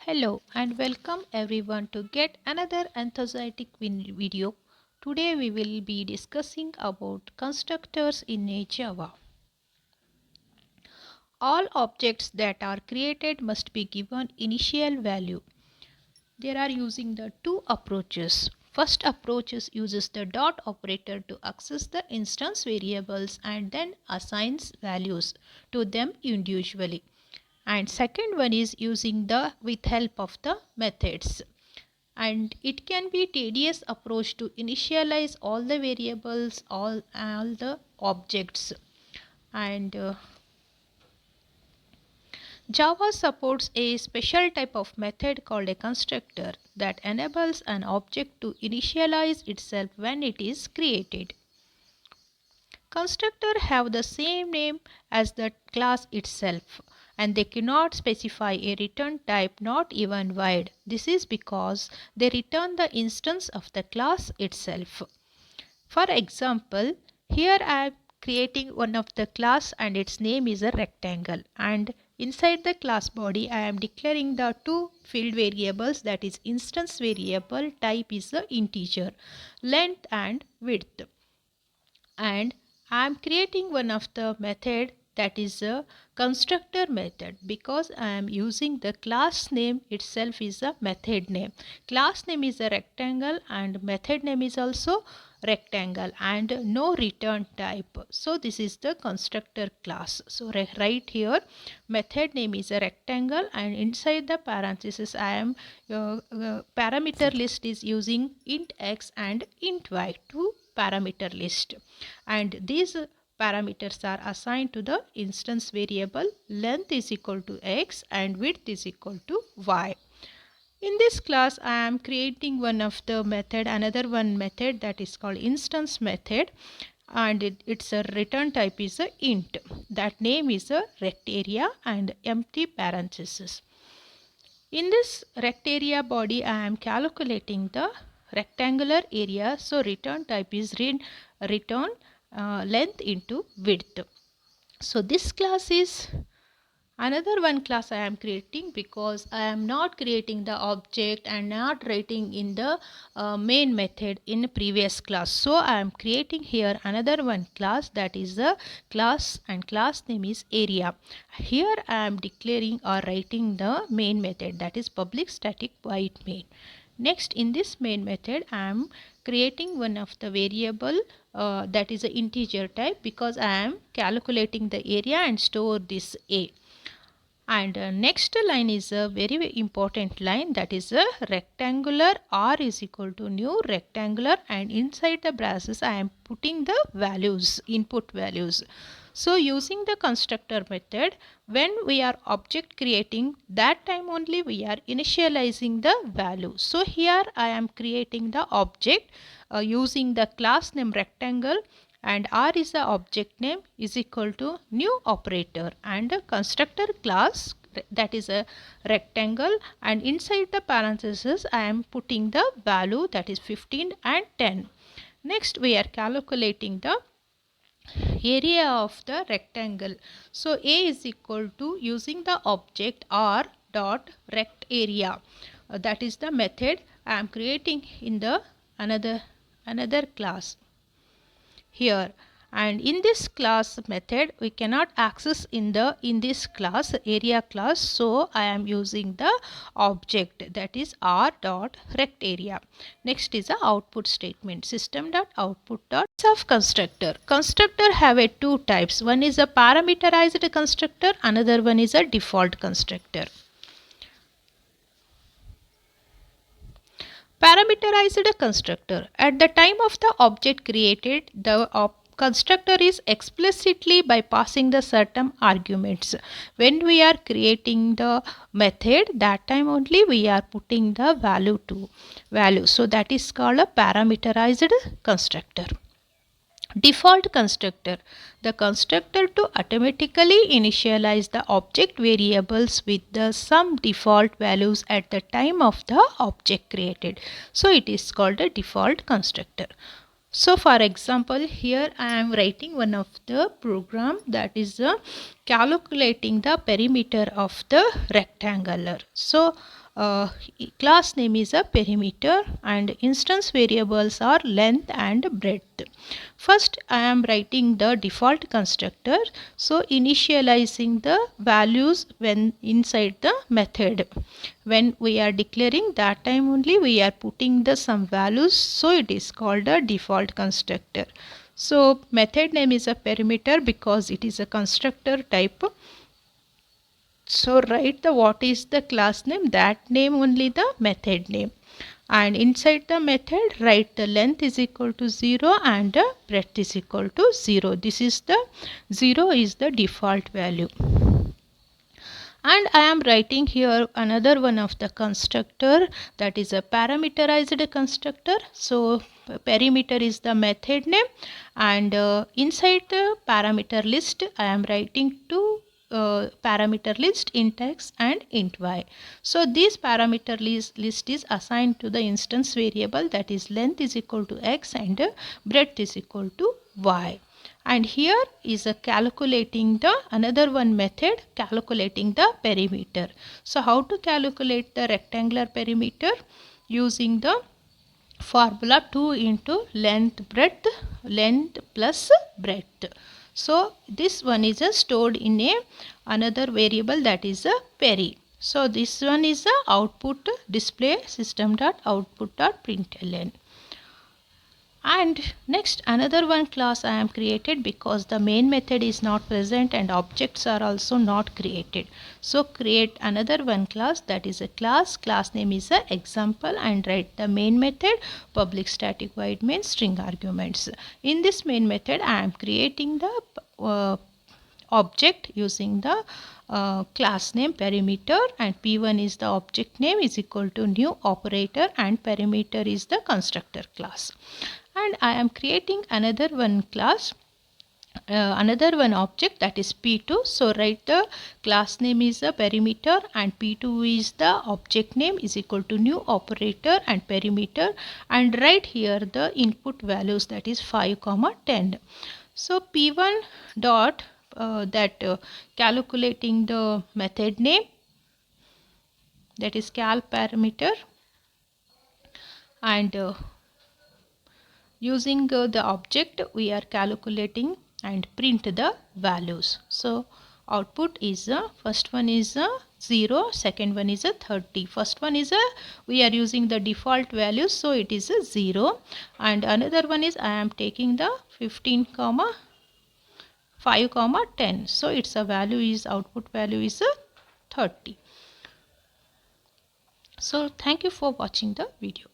Hello and welcome everyone to get another enthusiastic video. Today we will be discussing about constructors in a Java. All objects that are created must be given initial value. There are using the two approaches. First approach uses the dot operator to access the instance variables and then assigns values to them individually. And second one is using the with help of the methods. And it can be tedious approach to initialize all the variables, all the objects. And Java supports a special type of method called a constructor that enables an object to initialize itself when it is created. Constructors have the same name as the class itself, and they cannot specify a return type, not even void. This is because they return the instance of the class itself. For example, here I am creating one of the class and its name is a rectangle, and inside the class body I am declaring the two field variables, that is instance variable type is the integer, length and width. And I am creating one of the method that is a constructor method because I am using the class name itself is a method name. Class name is a rectangle and method name is also rectangle and no return type. So this is the constructor class. So right here method name is a rectangle and inside the parenthesis I am parameter list is using int x and int y to parameter list, and these parameters are assigned to the instance variable. Length is equal to x and width is equal to y. In this class I am creating one of the method, another one method that is called instance method, and its a return type is a int. That name is a rect area and empty parenthesis. In this rect area body I am calculating the rectangular area, so return type is return length into width. So this class is another one class I am creating because I am not creating the object and not writing in the main method in previous class. So I am creating here another one class that is a class and class name is area. Here I am declaring or writing the main method, that is public static void main. Next in this main method I am creating one of the variable that is an integer type because I am calculating the area and store this a. And next line is a very important line, that is a rectangular r is equal to new rectangular, and inside the braces I am putting the values, input values. So using the constructor method, when we are object creating, that time only we are initializing the value. So here I am creating the object using the class name rectangle, and r is the object name is equal to new operator, and the constructor class that is a rectangle, and inside the parenthesis I am putting the value that is 15 and 10. Next we are calculating the area of the rectangle. So a is equal to using the object r dot rect area, that is the method I am creating in the another class here. And in this class method we cannot access in this class area class, so I am using the object that is r dot rect area. Next is the output statement, system dot output dot of constructor. Constructor have a two types, one is a parameterized constructor, another one is a default constructor. Parameterized constructor. At the time of the object created, the constructor is explicitly by passing the certain arguments. When we are creating the method, that time only we are putting the value to value. So that is called a parameterized constructor. Default constructor. The constructor to automatically initialize the object variables with the some default values at the time of the object created. So it is called a default constructor. So for example, here I am writing one of the program that is calculating the perimeter of the rectangular. So class name is a perimeter and instance variables are length and breadth. First I am writing the default constructor, so initializing the values when inside the method. When we are declaring, that time only we are putting the some values, so it is called a default constructor. So method name is a perimeter because it is a constructor type. So write the what is the class name, that name only the method name, and inside the method write the length is equal to 0 and breadth is equal to 0. This is the 0 is the default value. And I am writing here another one of the constructor, that is a parameterized constructor. So perimeter is the method name, and inside the parameter list I am writing two parameter list, int x and int y. So this parameter list is assigned to the instance variable, that is length is equal to x and breadth is equal to y. And here is a calculating the another one method, calculating the perimeter. So how to calculate the rectangular perimeter? Using the formula 2 into length plus breadth. So this one is stored in a another variable, that is a peri. So this one is a output display system.output.println. And next another one class I am created because the main method is not present and objects are also not created. So create another one class, that is a class name is a example, and write the main method public static void main string arguments. In this main method I am creating the object using the class name perimeter, and p1 is the object name is equal to new operator, and perimeter is the constructor class. And I am creating another one class, another one object, that is p2. So write the class name is a perimeter and p2 is the object name is equal to new operator and perimeter, and write here the input values, that is 5, 10. So p1 dot calculating the method name, that is cal parameter, and using the object we are calculating and print the values. So output is first one is 0, second one is 30. First one is we are using the default values, so it is 0, and another one is I am taking the 15, 5, 10. So its a value is output value is 30. So thank you for watching the video.